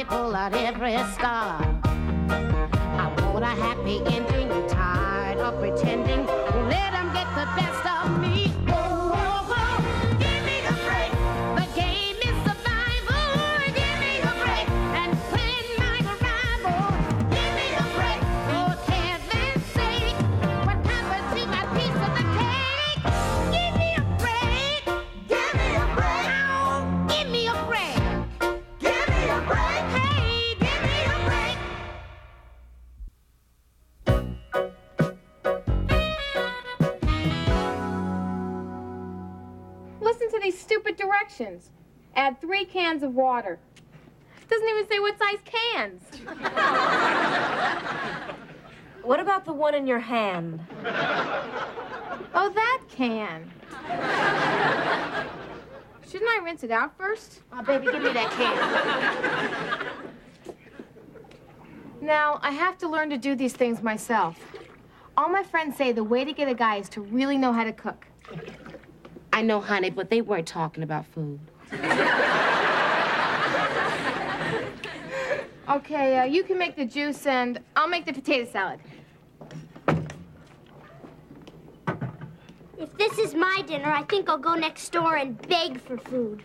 pull out every star. I want a happy ending, tired of pretending. Let them get the best of me. Oh, oh, oh, give me a break. The game is survival. Give me a break and plan my arrival. Give me a break, for heaven's sake. What happened to my piece of the cake? Give me a break. Give me a break. Oh, give me a break. Give me a break. Hey, give me a break. Listen to these stupid directions. Add 3 cans of water. Doesn't even say what size cans. What about the one in your hand? Oh, that can. Shouldn't I rinse it out first? Oh, baby, give me that can. Now, I have to learn to do these things myself. All my friends say the way to get a guy is to really know how to cook. I know, honey, but they weren't talking about food. Okay, you can make the juice and I'll make the potato salad. If this is my dinner, I think I'll go next door and beg for food.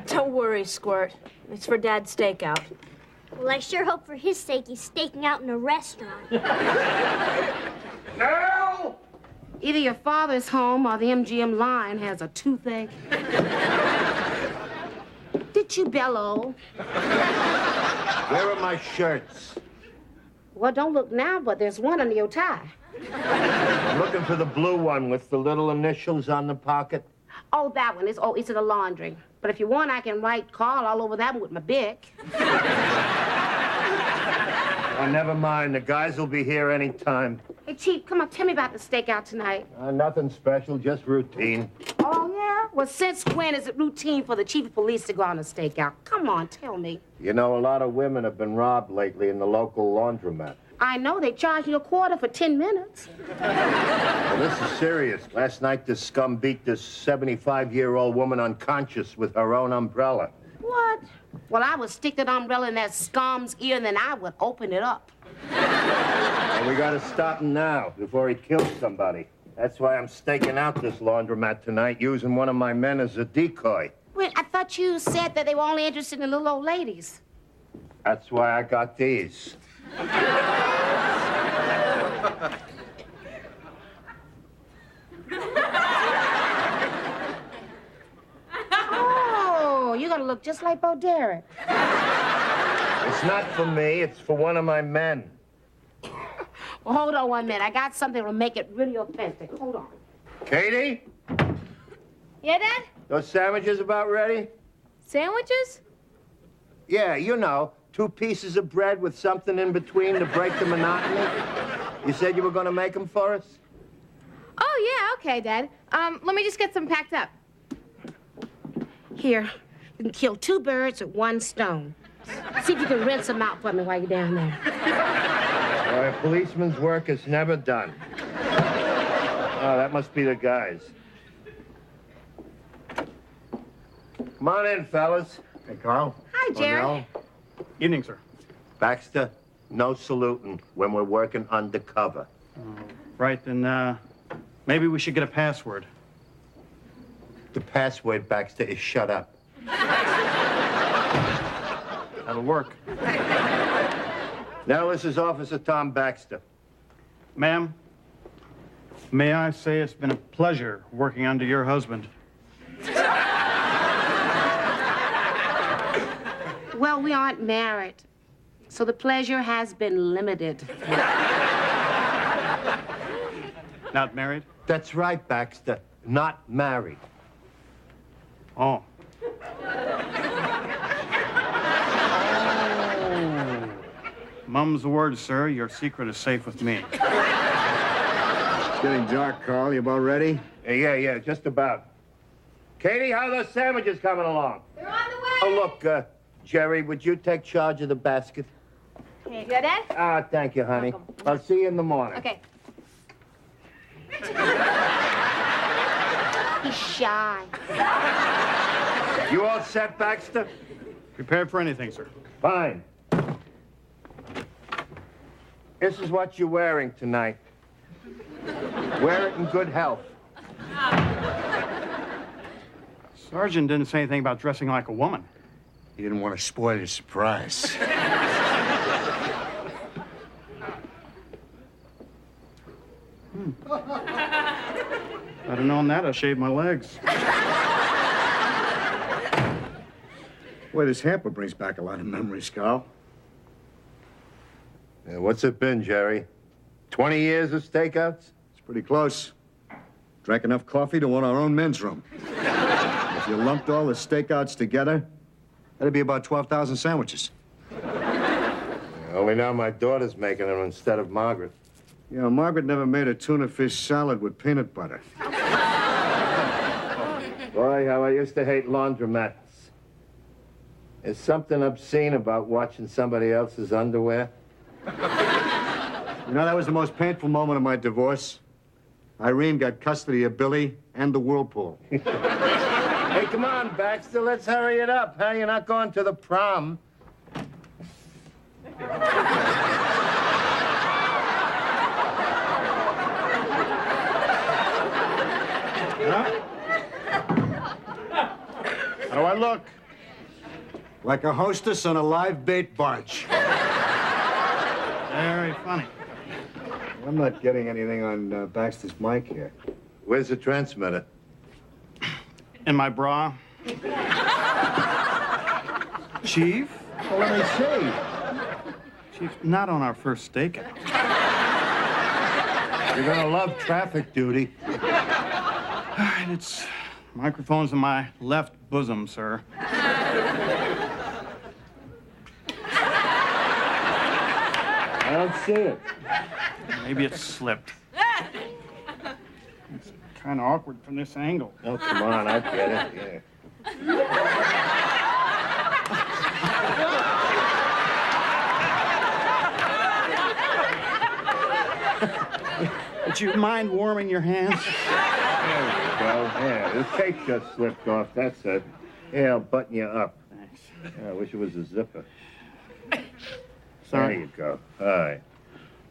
Don't worry, Squirt. It's for Dad's stakeout. Well, I sure hope for his sake he's staking out in a restaurant. No! Either your father's home or the MGM line has a toothache. Did you bellow? Where are my shirts? Well, don't look now, but there's one under your tie. I'm looking for the blue one with the little initials on the pocket. Oh, that one. It's in the laundry. But if you want, I can write Carl all over that one with my Bic. Oh, never mind. The guys will be here any time. Hey, Chief, come on, tell me about the stakeout tonight. Nothing special, just routine. Oh, yeah? Well, since when is it routine for the chief of police to go on a stakeout? Come on, tell me. You know, a lot of women have been robbed lately in the local laundromat. I know. They charge you a quarter for 10 minutes. Well, this is serious. Last night, this scum beat this 75-year-old woman unconscious with her own umbrella. What? Well, I would stick that umbrella in that scum's ear, and then I would open it up. And we gotta stop him now before he kills somebody. That's why I'm staking out this laundromat tonight, using one of my men as a decoy. Wait, I thought you said that they were only interested in little old ladies. That's why I got these. Oh, you're gonna look just like Bo Derek. It's not for me, it's for one of my men. Well, hold on 1 minute. I got something that'll make it really authentic. Hold on. Katie? Yeah, Dad? Those sandwiches about ready? Sandwiches? Yeah, you know, 2 pieces of bread with something in between to break the monotony. You said you were gonna make them for us? Oh, yeah, okay, Dad. Let me just get some packed up. Here, you can kill 2 birds with 1 stone. See if you can rinse them out for me while you're down there. A policeman's work is never done. Oh, that must be the guys. Come on in, fellas. Hey, Carl. Hi, Jerry. Cornell. Evening, sir. Baxter, no saluting when we're working undercover. Right, then, maybe we should get a password. The password, Baxter, is shut up. That'll work. Now, this is Officer Tom Baxter. Ma'am, may I say it's been a pleasure working under your husband. Well, we aren't married, so the pleasure has been limited. Not married? That's right, Baxter. Not married. Oh. Mum's the word, sir. Your secret is safe with me. It's getting dark, Carl. You about ready? Yeah, just about. Katie, how are those sandwiches coming along? They're on the way. Oh, look, Jerry, would you take charge of the basket? Here you go, Dad. Ah, thank you, honey. Welcome. I'll see you in the morning. Okay. He's shy. You all set, Baxter? Prepared for anything, sir. Fine. This is what you're wearing tonight. Wear it in good health. Sergeant didn't say anything about dressing like a woman. He didn't want to spoil his surprise. I'd have known that, I'd shaved my legs. Boy, this hamper brings back a lot of memories, Carl. Yeah, what's it been, Jerry? 20 years of stakeouts? It's pretty close. Drank enough coffee to want our own men's room. If you lumped all the stakeouts together, that'd be about 12,000 sandwiches. Only now my daughter's making them instead of Margaret. You know, Margaret never made a tuna fish salad with peanut butter. Boy, how I used to hate laundromats. There's something obscene about watching somebody else's underwear. You know, that was the most painful moment of my divorce. Irene got custody of Billy and the whirlpool. Hey, come on, Baxter, let's hurry it up, huh? You're not going to the prom. How do I look? Like a hostess on a live bait barge. Very funny. I'm not getting anything on Baxter's mic here. Where's the transmitter? In my bra. Chief? What did I say? Chief, not on our first stakeout. You're gonna love traffic duty. All right, it's microphone's in my left bosom, sir. I don't see it. Maybe it slipped. It's kind of awkward from this angle. Oh, come on, I get it, yeah. Would you mind warming your hands? There we go. Yeah, the tape just slipped off, that's it. Yeah, I'll button you up. Thanks. Yeah, I wish it was a zipper. Sorry. There you go. All right.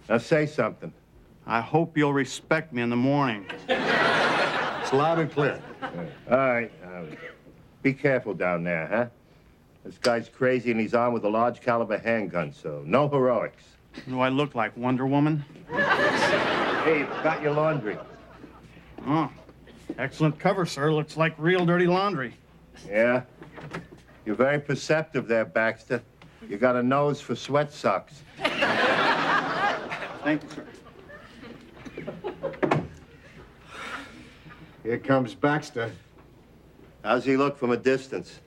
Now say something. I hope you'll respect me in the morning. It's loud and clear. All right. Be careful down there, huh? This guy's crazy and he's armed with a large caliber handgun, so no heroics. Do I look like Wonder Woman? Hey, you've got your laundry. Oh, excellent cover, sir. Looks like real dirty laundry. Yeah? You're very perceptive there, Baxter. You got a nose for sweat socks. Thank you, sir. Here comes Baxter. How's he look from a distance?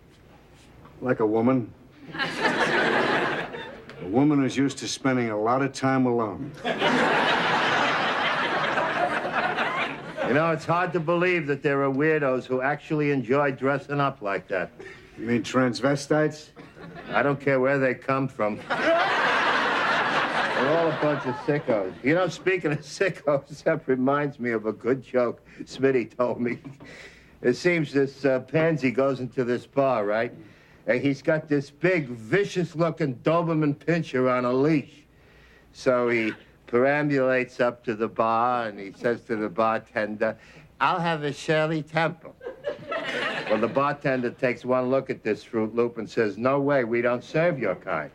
Like a woman. A woman who's used to spending a lot of time alone. You know, it's hard to believe that there are weirdos who actually enjoy dressing up like that. You mean transvestites? I don't care where they come from. They're all a bunch of sickos. You know, speaking of sickos, that reminds me of a good joke Smitty told me. It seems this pansy goes into this bar, right? And he's got this big, vicious-looking Doberman Pinscher on a leash. So he perambulates up to the bar, and he says to the bartender, "I'll have a Shirley Temple." Well, the bartender takes one look at this Fruit Loop and says, "No way, we don't serve your kind."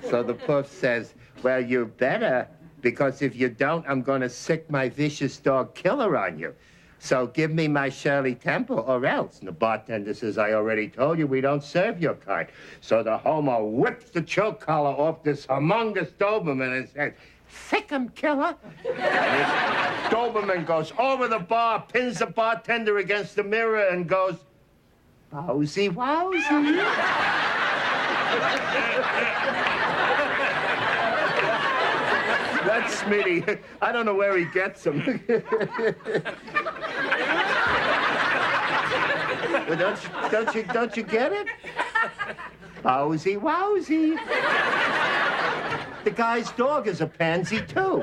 So the puff says, "Well, you better, because if you don't, I'm going to sick my vicious dog killer on you. So give me my Shirley Temple or else." And the bartender says, "I already told you we don't serve your kind." So the homo whips the choke collar off this humongous Doberman and says, "Sick him, killer." And this Doberman goes over the bar, pins the bartender against the mirror and goes, "Wowsy, wowsy." That's Smitty. I don't know where he gets them. Well, don't you get it? Wowsy, wowsy. The guy's dog is a pansy, too.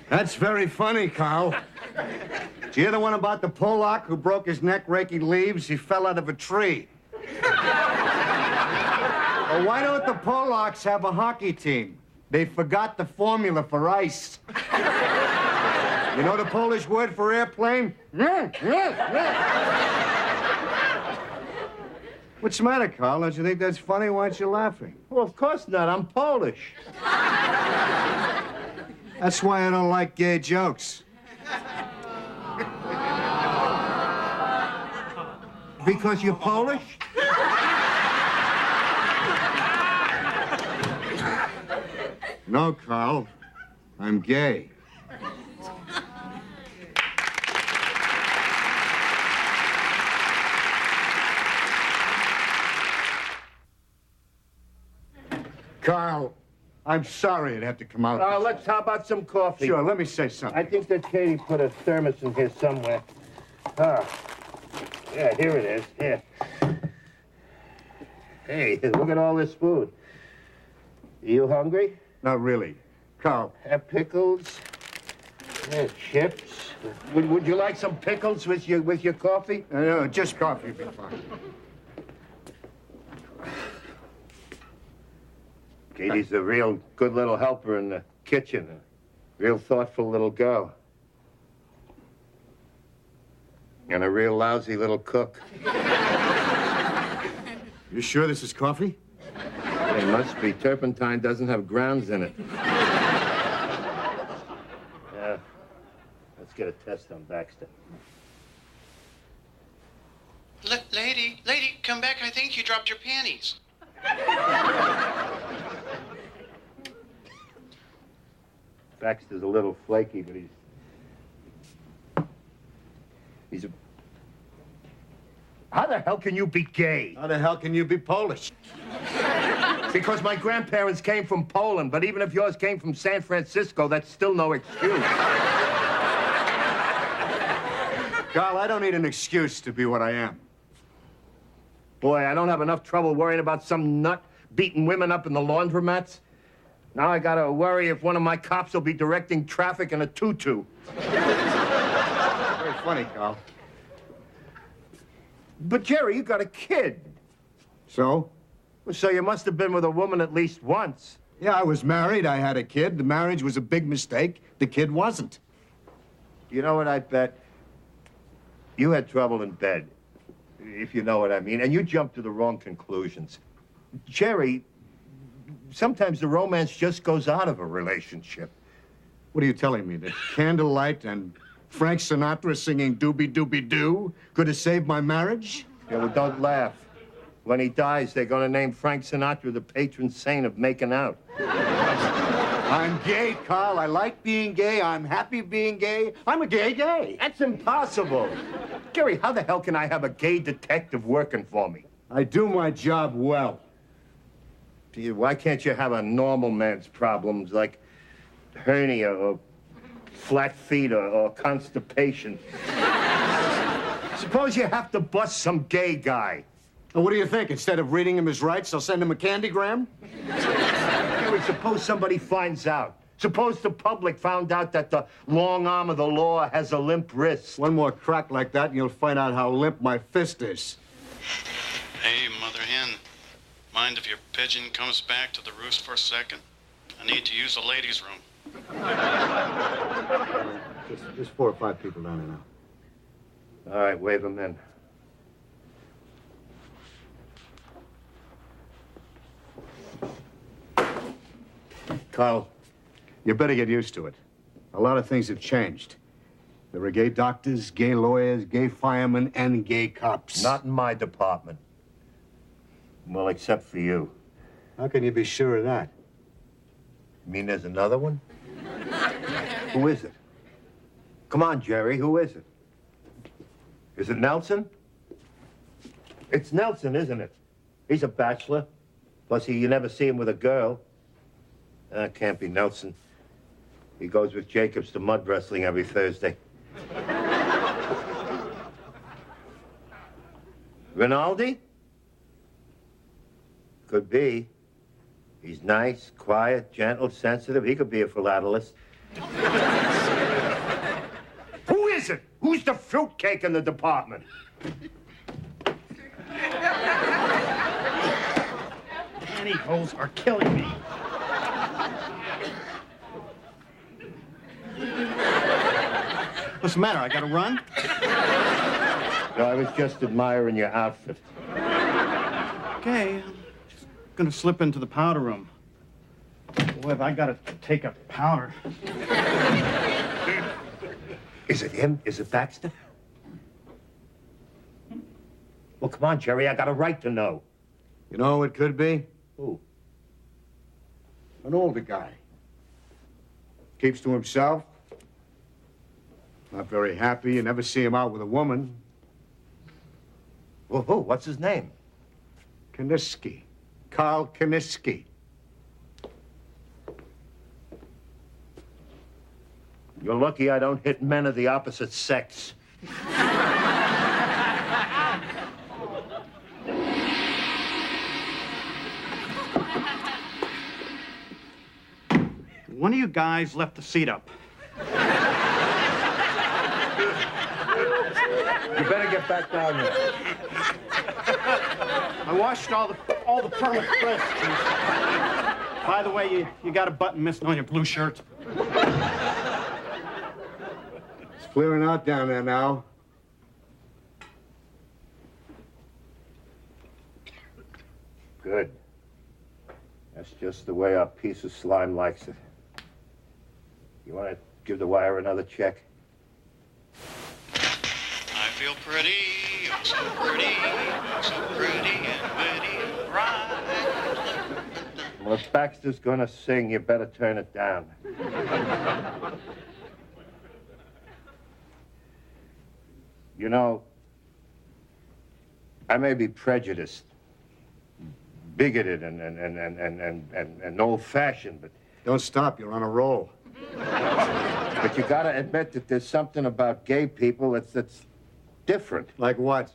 That's very funny, Carl. Did you hear the one about the Polak who broke his neck raking leaves? He fell out of a tree. Well, why don't the Polacks have a hockey team? They forgot the formula for ice. You know the Polish word for airplane? What's the matter, Carl? Don't you think that's funny? Why aren't you laughing? Well, of course not. I'm Polish. That's why I don't like gay jokes. Because you're Polish? No, Carl. I'm gay. Carl, I'm sorry it had to come out. How about some coffee? Sure, let me say something. I think that Katie put a thermos in here somewhere. Ah, yeah, here it is. Here. Hey, look at all this food. Are you hungry? Not really. Carl. Have pickles. Yeah, chips. Would you like some pickles with your coffee? No, just coffee would be fine. Katie's a real good little helper in the kitchen. A real thoughtful little girl. And a real lousy little cook. You sure this is coffee? It must be. Turpentine doesn't have grounds in it. Yeah. Let's get a test on Baxter. Lady, come back. I think you dropped your panties. Baxter's a little flaky, but he's a... How the hell can you be gay? How the hell can you be Polish? Because my grandparents came from Poland, but even if yours came from San Francisco, that's still no excuse. Carl, I don't need an excuse to be what I am. Boy, I don't have enough trouble worrying about some nut beating women up in the laundromats. Now I gotta worry if one of my cops will be directing traffic in a tutu. Very funny, Carl. But, Jerry, you got a kid. So? Well, so you must have been with a woman at least once. Yeah, I was married. I had a kid. The marriage was a big mistake. The kid wasn't. You know what I bet? You had trouble in bed, if you know what I mean, and you jumped to the wrong conclusions. Jerry, sometimes the romance just goes out of a relationship. What are you telling me? That candlelight and Frank Sinatra singing Doobie Doobie Doo could have saved my marriage? Yeah, well, don't laugh. When he dies, they're going to name Frank Sinatra the patron saint of making out. I'm gay, Carl. I like being gay. I'm happy being gay. I'm a gay. That's impossible. Jerry, how the hell can I have a gay detective working for me? I do my job well. Gee, why can't you have a normal man's problems like hernia or flat feet or constipation? Suppose you have to bust some gay guy. Well, what do you think? Instead of reading him his rights, I'll send him a candygram? Jerry, suppose somebody finds out. Suppose the public found out that the long arm of the law has a limp wrist. One more crack like that, and you'll find out how limp my fist is. Hey, Mother Hen. Mind if your pigeon comes back to the roost for a second? I need to use the ladies' room. Just 4 or 5 people down there now. All right, wave them in. Carl, you better get used to it. A lot of things have changed. There are gay doctors, gay lawyers, gay firemen, and gay cops. Not in my department. Well, except for you. How can you be sure of that? You mean there's another one? Who is it? Come on, Jerry, who is it? Is it Nelson? It's Nelson, isn't it? He's a bachelor. Plus, you never see him with a girl. That can't be Nelson. He goes with Jacobs to mud wrestling every Thursday. Rinaldi? Could be. He's nice, quiet, gentle, sensitive. He could be a philatelist. Who is it? Who's the fruitcake in the department? pantyhose are killing me. What's the matter? I gotta run? No, I was just admiring your outfit. Okay, I'm just gonna slip into the powder room. Boy, have I gotta take a powder. Is it him? Is it Baxter? Well, come on, Jerry. I got a right to know. You know who it could be? Who? An older guy. Keeps to himself. Not very happy. You never see him out with a woman. Well, who? What's his name? Kaniski. Carl Kaniski. You're lucky I don't hit men of the opposite sex. One of you guys left the seat up. You better get back down there. I washed all the permanent crisps. By the way, you got a button missing on your blue shirt. It's clearing out down there now. Good. That's just the way our piece of slime likes it. You want to give the wire another check? I feel pretty, oh so pretty, oh so pretty and witty and bright. Well, if Baxter's gonna sing, you better turn it down. You know, I may be prejudiced, bigoted, and old-fashioned, but... Don't stop. You're on a roll. But you gotta admit that there's something about gay people that's different. Like what?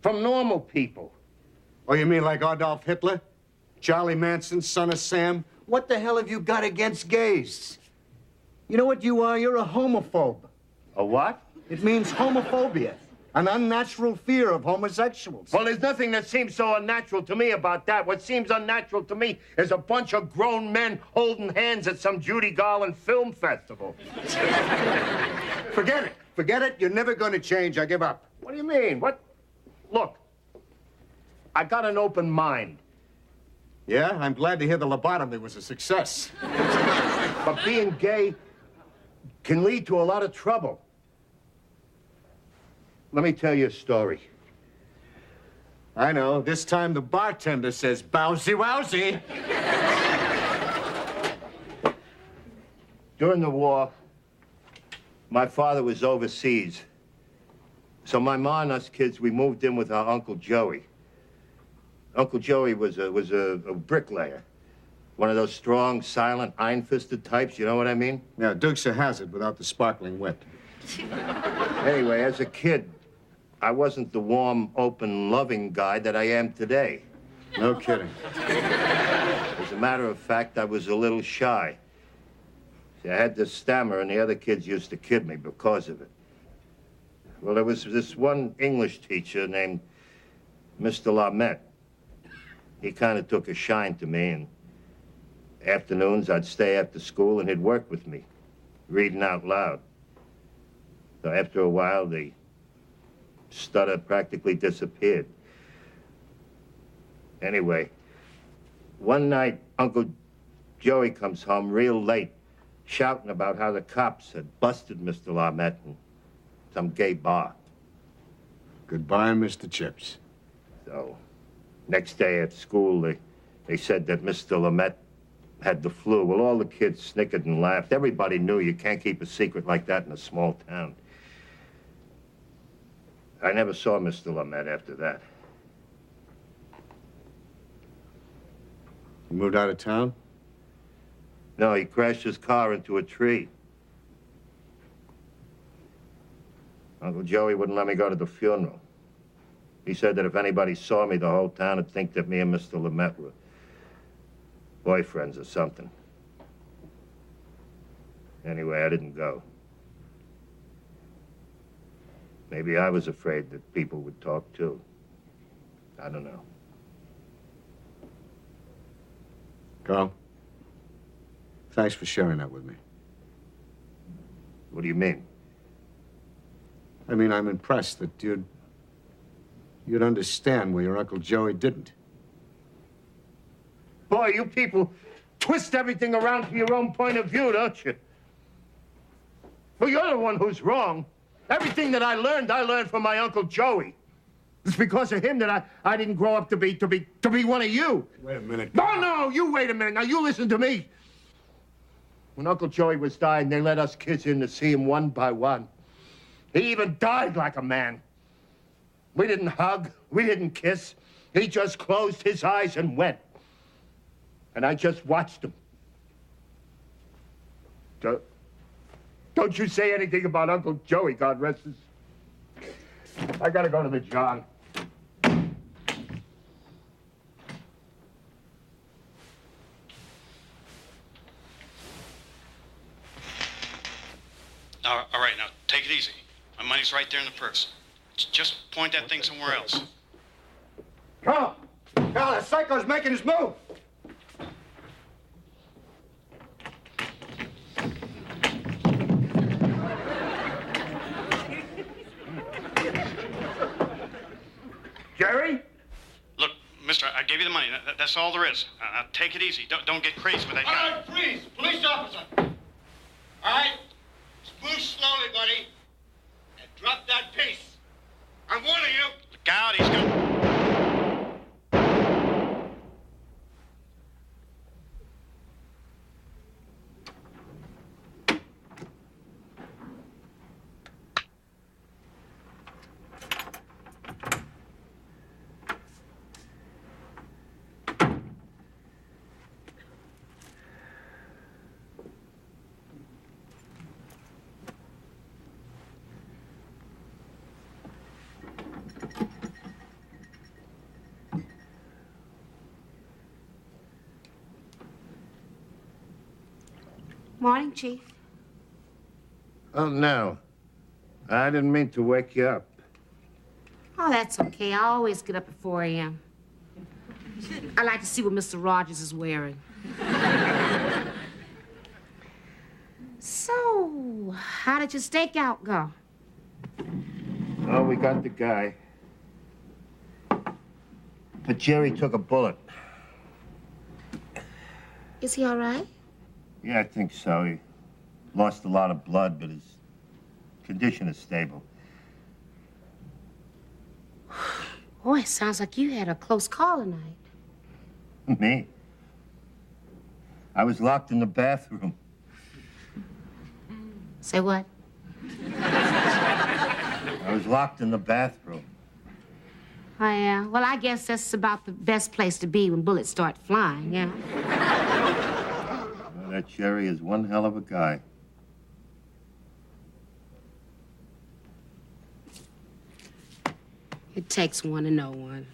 From normal people. Oh, you mean like Adolf Hitler? Charlie Manson, son of Sam? What the hell have you got against gays? You know what you are? You're a homophobe. A what? It means homophobia, an unnatural fear of homosexuals. Well, there's nothing that seems so unnatural to me about that. What seems unnatural to me is a bunch of grown men holding hands at some Judy Garland film festival. Forget it. Forget it. You're never going to change. I give up. What do you mean? What? Look, I got an open mind. Yeah? I'm glad to hear the lobotomy was a success. But being gay can lead to a lot of trouble. Let me tell you a story. I know. This time the bartender says, "Bowsy wowsy." During the war, my father was overseas. So my ma and us kids, we moved in with our Uncle Joey. Uncle Joey was a bricklayer. One of those strong, silent, iron-fisted types, you know what I mean? Yeah, Dukes of Hazzard without the sparkling wit. Anyway, as a kid, I wasn't the warm, open, loving guy that I am today. No kidding. As a matter of fact, I was a little shy. See, I had this stammer, and the other kids used to kid me because of it. Well, there was this one English teacher named Mr. Lamette. He kind of took a shine to me, and afternoons I'd stay after school, and he'd work with me, reading out loud. So after a while, the stutter practically disappeared. Anyway, one night, Uncle Joey comes home real late, shouting about how the cops had busted Mr. Lamette in some gay bar. Goodbye, Mr. Chips. So, next day at school, they said that Mr. Lamette had the flu. Well, all the kids snickered and laughed. Everybody knew you can't keep a secret like that in a small town. I never saw Mr. Lamette after that. You moved out of town? No, he crashed his car into a tree. Uncle Joey wouldn't let me go to the funeral. He said that if anybody saw me, the whole town would think that me and Mr. Lamette were boyfriends or something. Anyway, I didn't go. Maybe I was afraid that people would talk too. I don't know. Carl, thanks for sharing that with me. What do you mean? I mean, I'm impressed that you'd understand where your Uncle Joey didn't. Boy, you people twist everything around to your own point of view, don't you? Well, you're the one who's wrong. Everything that I learned from my Uncle Joey. It's because of him that I didn't grow up to be one of you. Wait a minute. No, you wait a minute. Now, you listen to me. When Uncle Joey was dying, they let us kids in to see him one by one. He even died like a man. We didn't hug. We didn't kiss. He just closed his eyes and went. And I just watched him. Don't you say anything about Uncle Joey, God rest his... I gotta go to the John. All right, now, take it easy. My money's right there in the purse. Just point that thing somewhere else. Carl! Carl, that psycho's making his move! Jerry? Look, mister, I gave you the money. That's all there is. Now, take it easy. Don't get crazy with that guy. All right, freeze! Police officer! All right? Move slowly, buddy. And drop that piece. I'm warning you. Look out, he's gonna... Morning, Chief. Oh, no. I didn't mean to wake you up. Oh, that's okay. I always get up at 4 a.m. I like to see what Mr. Rogers is wearing. So, how did your stakeout go? Oh, we got the guy. But Jerry took a bullet. Is he all right? Yeah, I think so. He lost a lot of blood, but his condition is stable. Boy, it sounds like you had a close call tonight. Me? I was locked in the bathroom. Say what? I was locked in the bathroom. Oh, yeah. Well, I guess that's about the best place to be when bullets start flying, yeah. Well, that Jerry is one hell of a guy. It takes one to know one.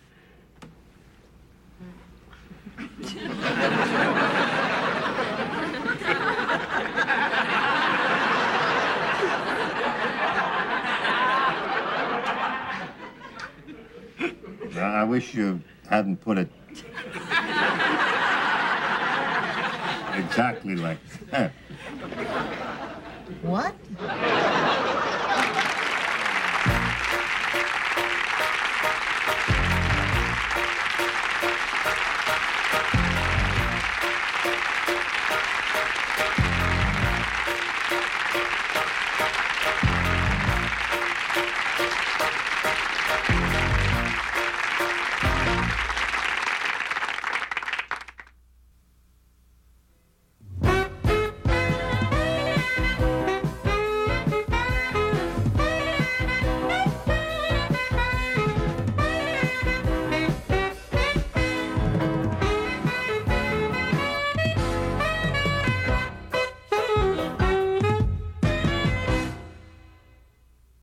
I wish you hadn't put it exactly like that. What?